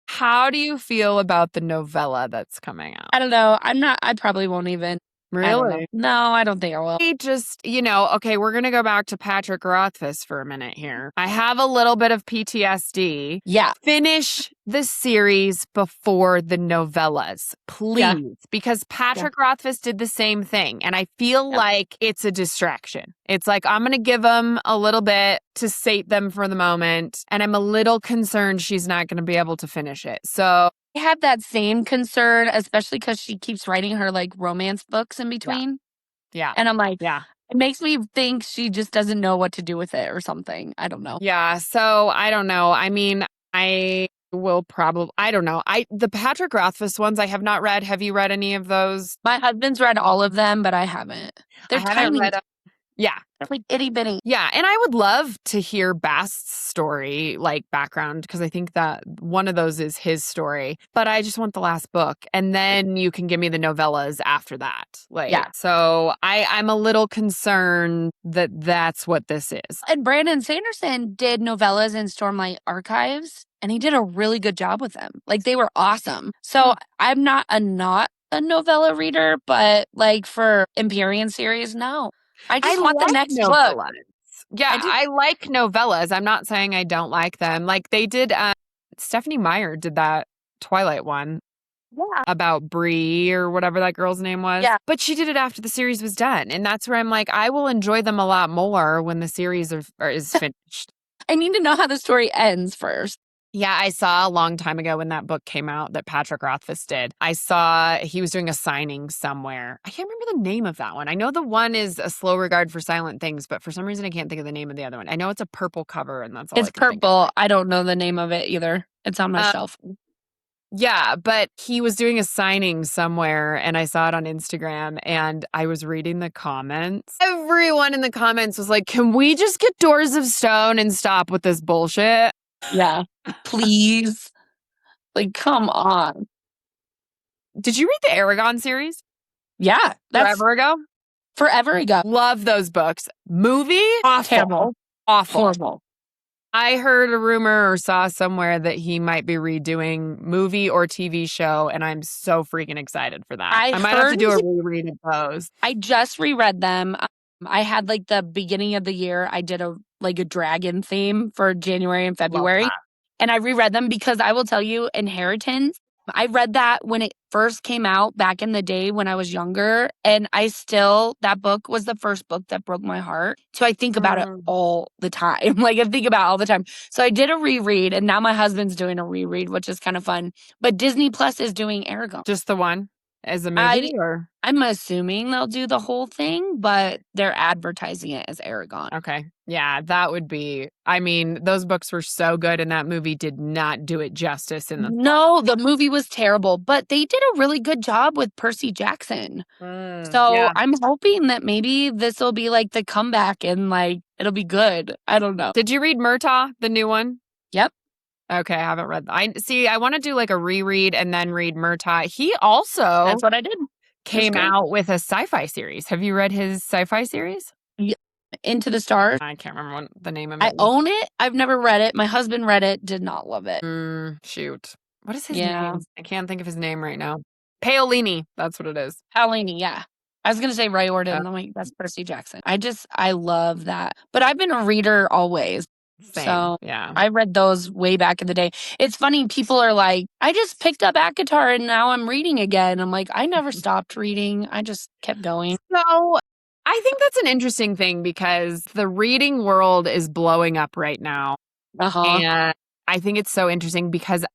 How do you feel about the novella that's coming out? I don't know. I probably won't even. I don't know. Really? No, I don't think I will. I just, okay, we're going to go back to Patrick Rothfuss for a minute here. I have a little bit of PTSD. Yeah. Finish the series before the novellas, please. Because Patrick Rothfuss did the same thing. And I feel like it's a distraction. It's like, I'm going to give them a little bit to sate them for the moment. And I'm a little concerned she's not going to be able to finish it. So I have that same concern, especially because she keeps writing her like romance books in between. Yeah. And I'm like, it makes me think she just doesn't know what to do with it or something. I don't know. Yeah. So I don't know. I mean, I will probably, I don't know. The Patrick Rothfuss ones I have not read. Have you read any of those? My husband's read all of them, but I haven't. They're tiny. Yeah. They're like itty bitty. Yeah. And I would love to hear Bast's story, like background, because I think that one of those is his story. But I just want the last book. And then you can give me the novellas after that. So I'm a little concerned that that's what this is. And Brandon Sanderson did novellas in Stormlight Archives, and he did a really good job with them. Like, they were awesome. So I'm not a novella reader, but like for Empyrean series, no. I just want the next book. Yeah, I like novellas. I'm not saying I don't like them. Like they did, Stephanie Meyer did that Twilight one. Yeah. About Bree or whatever that girl's name was. Yeah. But she did it after the series was done. And that's where I'm like, I will enjoy them a lot more when the series is finished. I need to know how the story ends first. Yeah, I saw a long time ago when that book came out that Patrick Rothfuss did. I saw he was doing a signing somewhere. I can't remember the name of that one. I know the one is A Slow Regard for Silent Things, but for some reason I can't think of the name of the other one. I know it's a purple cover and that's all It's purple. I don't know the name of it either. It's on my shelf. Yeah, but he was doing a signing somewhere and I saw it on Instagram and I was reading the comments. Everyone in the comments was like, can we just get Doors of Stone and stop with this bullshit? Yeah, please. Like, come on. Did you read the Aragon series? Yeah. Forever ago. Love those books. Movie? Awful. Terrible. Awful. Horrible. I heard a rumor or saw somewhere that he might be redoing movie or TV show, and I'm so freaking excited for that. I might have to do a reread of those. I just reread them. I had like the beginning of the year, I did a dragon theme for January and February. And I reread them because I will tell you, Inheritance, I read that when it first came out back in the day when I was younger. And that book was the first book that broke my heart. So I think about it all the time. Like I think about it all the time. So I did a reread and now my husband's doing a reread, which is kind of fun. But Disney Plus is doing Aragon. Just the one? As a movie? I'm assuming they'll do the whole thing, but they're advertising it as Aragon. Okay. Yeah, that would be, those books were so good and that movie did not do it justice in the No, the movie was terrible, but they did a really good job with Percy Jackson. I'm hoping that maybe this will be like the comeback and like it'll be good. I don't know. Did you read Murtaugh, the new one? Yep. Okay, I haven't read that. I want to do like a reread and then read Murtaugh. He also That's what I did. Came out with a sci-fi series. Have you read his sci-fi series? Yeah. Into the Stars. I can't remember the name of it. I own it. I've never read it. My husband read it, did not love it. Shoot. What is his name? I can't think of his name right now. Paolini. That's what it is. Paolini, yeah. I was going to say Ray Orden. I'm like, that's Percy Jackson. I love that. But I've been a reader always. Same. So yeah, I read those way back in the day. It's funny, people are like, I just picked up ACOTAR and now I'm reading again. I'm like, I never stopped reading. I just kept going. So I think that's an interesting thing because the reading world is blowing up right now. And I think it's so interesting because,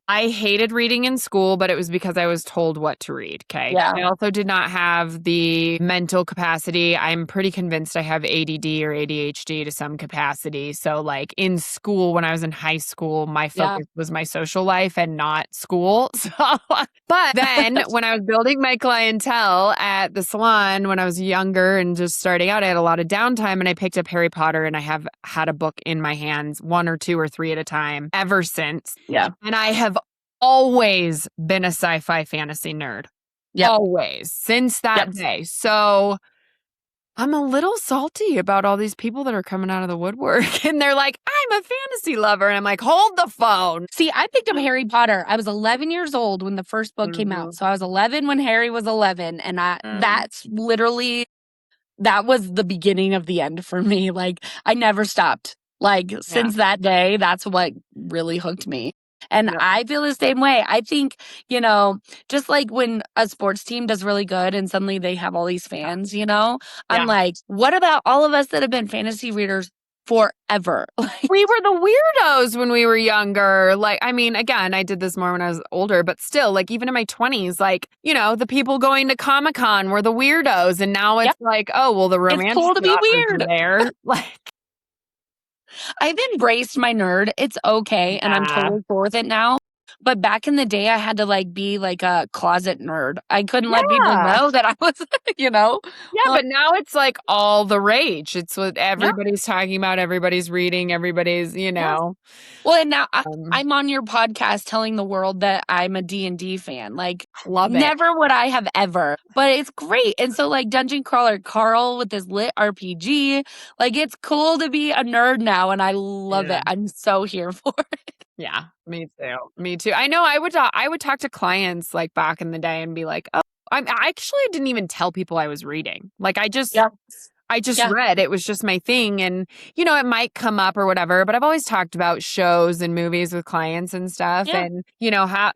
I hated reading in school, but it was because I was told what to read, okay? Yeah. I also did not have the mental capacity. I'm pretty convinced I have ADD or ADHD to some capacity. So, like, in school, when I was in high school, my focus was my social life and not school. But then when I was building my clientele at the salon when I was younger and just starting out, I had a lot of downtime and I picked up Harry Potter and I have had a book in my hands, 1 or 2 or 3 at a time ever since. Yeah. And I have always been a sci-fi fantasy nerd. Yep. Always. Since that day. So I'm a little salty about all these people that are coming out of the woodwork and they're like, I'm a fantasy lover. And I'm like, hold the phone. See, I picked up Harry Potter. I was 11 years old when the first book came out. So I was 11 when Harry was 11. And that's literally, that was the beginning of the end for me. Like, I never stopped. Like, since that day, that's what really hooked me. And I feel the same way. I think, just like when a sports team does really good and suddenly they have all these fans, I'm like, what about all of us that have been fantasy readers forever? We were the weirdos when we were younger. Like, I mean, again, I did this more when I was older, but still, like, even in my 20s, like, the people going to Comic-Con were the weirdos. And now it's like, oh, well, the romance it's cool to be weird there. Like, I've embraced my nerd. It's okay. And I'm totally cool with it now. But back in the day, I had to be like a closet nerd. I couldn't let people know that I was, Yeah, but now it's like all the rage. It's what everybody's talking about. Everybody's reading. Everybody's, Well, and now I'm on your podcast telling the world that I'm a D&D fan. Like, love it. Never would I have ever. But it's great. And so, like, Dungeon Crawler Carl with his lit RPG, like, it's cool to be a nerd now. And I love it. I'm so here for it. Yeah, me too. Me too. I know I would talk to clients like back in the day and be like, oh, I actually didn't even tell people I was reading. Like I just read. It was just my thing. And, it might come up or whatever, but I've always talked about shows and movies with clients and stuff. Yeah. And,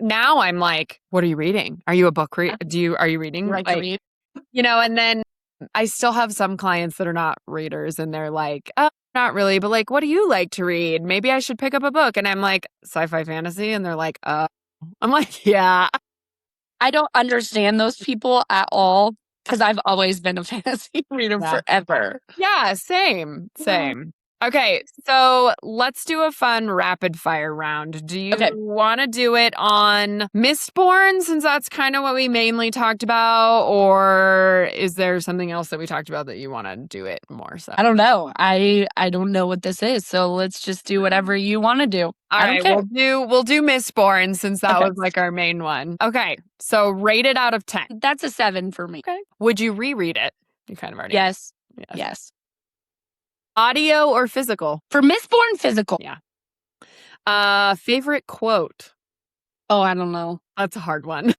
now I'm like, what are you reading? Are you a book reader? Are you reading? Like to read? And then I still have some clients that are not readers and they're like, oh, not really, but like, what do you like to read? Maybe I should pick up a book. And I'm like, sci-fi fantasy. And they're like, I'm like, yeah. I don't understand those people at all because I've always been a fantasy reader forever. Yeah, same. Okay, so let's do a fun rapid fire round. Do you want to do it on Mistborn since that's kind of what we mainly talked about? Or is there something else that we talked about that you want to do it more so? I don't know. I don't know what this is. So let's just do whatever you want to do. All right, we'll do Mistborn since that was like our main one. Okay, so rate it out of 10. That's a 7 for me. Okay. Would you reread it? You kind of already. Yes. Audio or physical? For Mistborn, physical. Yeah. Favorite quote? Oh, I don't know. That's a hard one.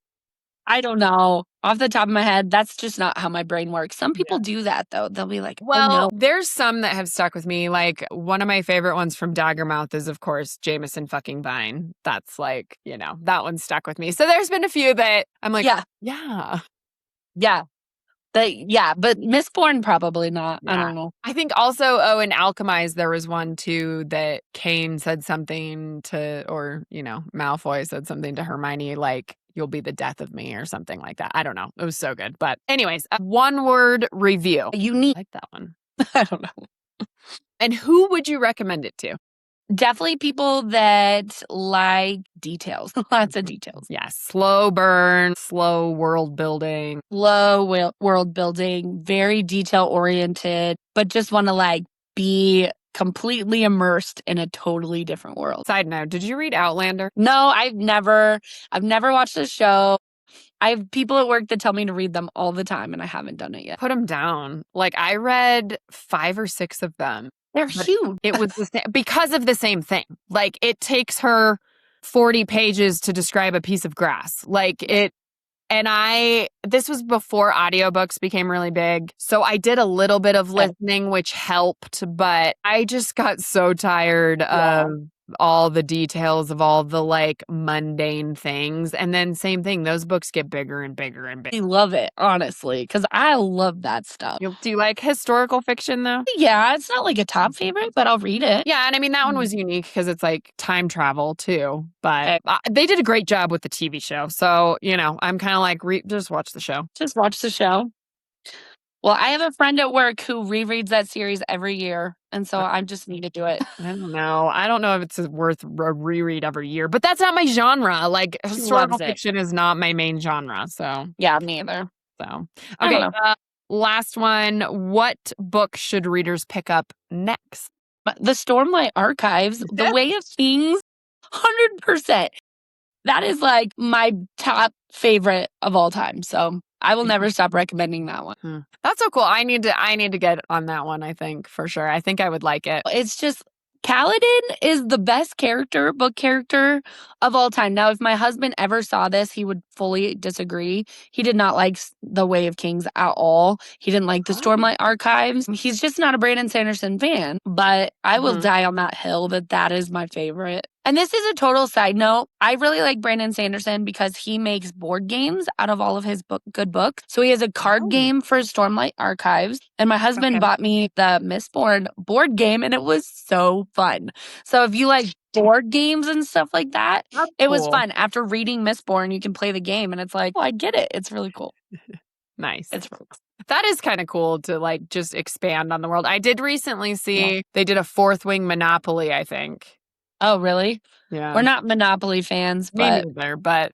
I don't know. Off the top of my head, that's just not how my brain works. Some people do that, though. They'll be like, well, oh, no. There's some that have stuck with me. Like, one of my favorite ones from Daggermouth is, of course, Jameson fucking Vine. That's like, that one stuck with me. So there's been a few that I'm like, yeah. But Mistborn probably not. Yeah. I don't know. I think also, in Alchemize, there was one too that Kane said something to, or, Malfoy said something to Hermione, like, you'll be the death of me or something like that. I don't know. It was so good. But anyways, one word review. I like that one. I don't know. And who would you recommend it to? Definitely people that like details. Lots of details. Yeah. Slow burn, slow world building. Slow world building, very detail oriented, but just want to be completely immersed in a totally different world. Side note, did you read Outlander? No, I've never watched the show. I have people at work that tell me to read them all the time, and I haven't done it yet. Put them down. Like, I read 5 or 6 of them. They're huge. It was the same, because of the same thing. Like, it takes her 40 pages to describe a piece of grass. Like, this was before audiobooks became really big. So I did a little bit of listening, which helped, but I just got so tired of all the details of all the mundane things. And then same thing, those books get bigger and bigger and bigger. I love it, honestly, because I love that stuff. Do you like historical fiction though? Yeah, it's not like a top favorite, but I'll read it. Yeah, and I mean, that one was unique because it's time travel too. But they did a great job with the TV show. So, I'm kind of just watch the show. Just watch the show. Well, I have a friend at work who rereads that series every year. And so I just need to do it. I don't know. I don't know if it's worth a reread every year, but that's not my genre. Historical fiction is not my main genre. So yeah, me either. So, okay. Last one. What book should readers pick up next? The Stormlight Archives, The Way of Kings, 100%. That is my top favorite of all time. So I will never stop recommending that one. That's so cool. I need to get on that one, I think, for sure. I think I would like it. It's just Kaladin is the best book character of all time. Now, if my husband ever saw this, he would fully disagree. He did not like The Way of Kings at all. He didn't like the Stormlight Archives. He's just not a Brandon Sanderson fan, but I will die on that hill that is my favorite. And this is a total side note. I really like Brandon Sanderson because he makes board games out of all of his good books. So he has a card game for Stormlight Archives. And my husband bought me the Mistborn board game, and it was so fun. So if you like board games and stuff like that, it was fun. After reading Mistborn, you can play the game, and it's like, oh, I get it. It's really cool. Nice. It's really cool. That is kind of cool to like just expand on the world. I did recently see they did a Fourth Wing Monopoly, I think. Oh, really? Yeah. We're not Monopoly fans, but me neither, but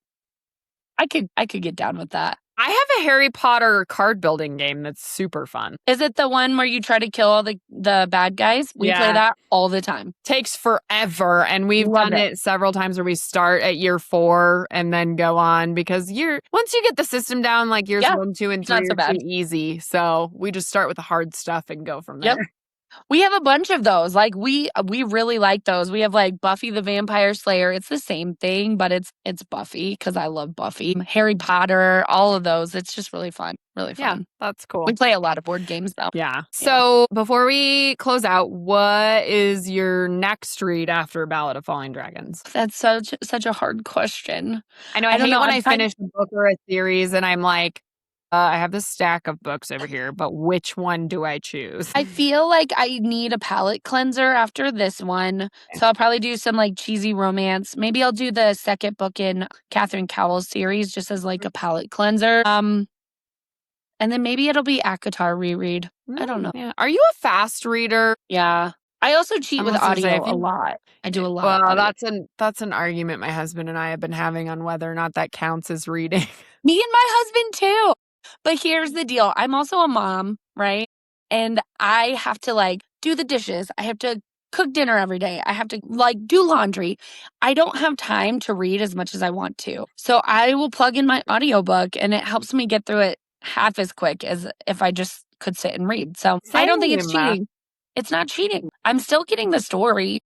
I could get down with that. I have a Harry Potter card building game that's super fun. Is it the one where you try to kill all the bad guys? We play that all the time. Takes forever, and we've done it several times where we start at year 4 and then go on because once you get the system down, like years 1, 2, and 3 are too easy. So we just start with the hard stuff and go from there. Yep. We have a bunch of those. Like we really like those. We have like Buffy the Vampire Slayer. It's the same thing, but it's Buffy because I love Buffy. Harry Potter, all of those. It's just really fun. Really fun. Yeah, that's cool. We play a lot of board games though. Yeah. So before we close out, what is your next read after Ballad of Falling Dragons? That's such a hard question. I know. I hate when I finish a book or a series and I'm like, I have this stack of books over here, but which one do I choose? I feel like I need a palate cleanser after this one. So I'll probably do some like cheesy romance. Maybe I'll do the second book in Catherine Cowell's series just as like a palate cleanser. And then maybe it'll be ACOTAR reread. I don't know. Yeah. Are you a fast reader? Yeah. I also cheat with audio a lot. I do a lot. Well, that's an argument my husband and I have been having on whether or not that counts as reading. Me and my husband too. But here's the deal. I'm also a mom, right? And I have to like do the dishes. I have to cook dinner every day. I have to like do laundry. I don't have time to read as much as I want to. So I will plug in my audiobook and it helps me get through it half as quick as if I just could sit and read. So I don't think it's cheating. It's not cheating. I'm still getting the story.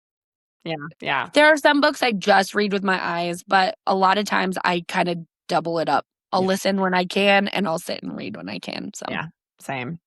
Yeah. There are some books I just read with my eyes, but a lot of times I kind of double it up. I'll listen when I can, and I'll sit and read when I can. So yeah, same.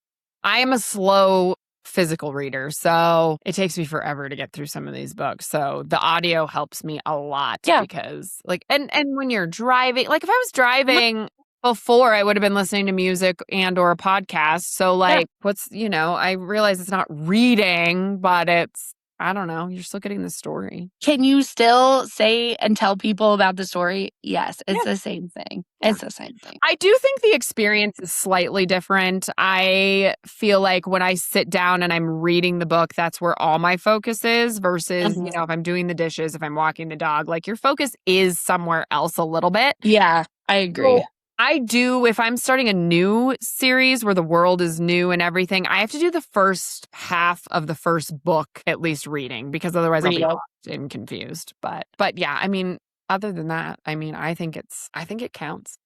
I am a slow physical reader, so it takes me forever to get through some of these books. So the audio helps me a lot because like, and when you're driving, like if I was driving before, I would have been listening to music and or a podcast. So like I realize it's not reading, but it's, I don't know. You're still getting the story. Can you still say and tell people about the story? Yes, it's the same thing. Yeah. It's the same thing. I do think the experience is slightly different. I feel like when I sit down and I'm reading the book, that's where all my focus is versus, if I'm doing the dishes, if I'm walking the dog, like your focus is somewhere else a little bit. Yeah, I agree. So I do, if I'm starting a new series where the world is new and everything, I have to do the first half of the first book at least reading because otherwise I'll be lost and confused. But yeah, I mean, other than that, I mean, I think it counts.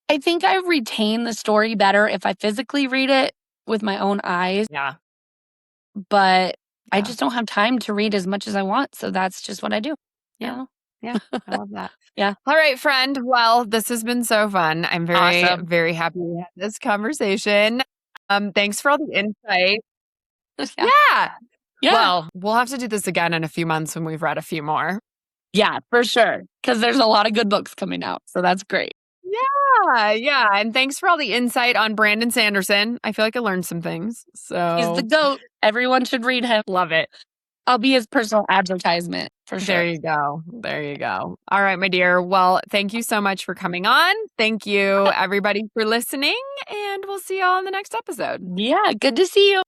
I think I retain the story better if I physically read it with my own eyes. Yeah. But I just don't have time to read as much as I want. So that's just what I do. Yeah. Yeah, I love that. Yeah. All right, friend. Well, this has been so fun. I'm very, very happy we had this conversation. Thanks for all the insight. Yeah. Well, we'll have to do this again in a few months when we've read a few more. Yeah, for sure. Because there's a lot of good books coming out. So that's great. Yeah. And thanks for all the insight on Brandon Sanderson. I feel like I learned some things. So he's the GOAT. Everyone should read him. Love it. I'll be his personal advertisement for sure. There you go. All right, my dear. Well, thank you so much for coming on. Thank you, everybody, for listening. And we'll see y'all in the next episode. Yeah, good to see you.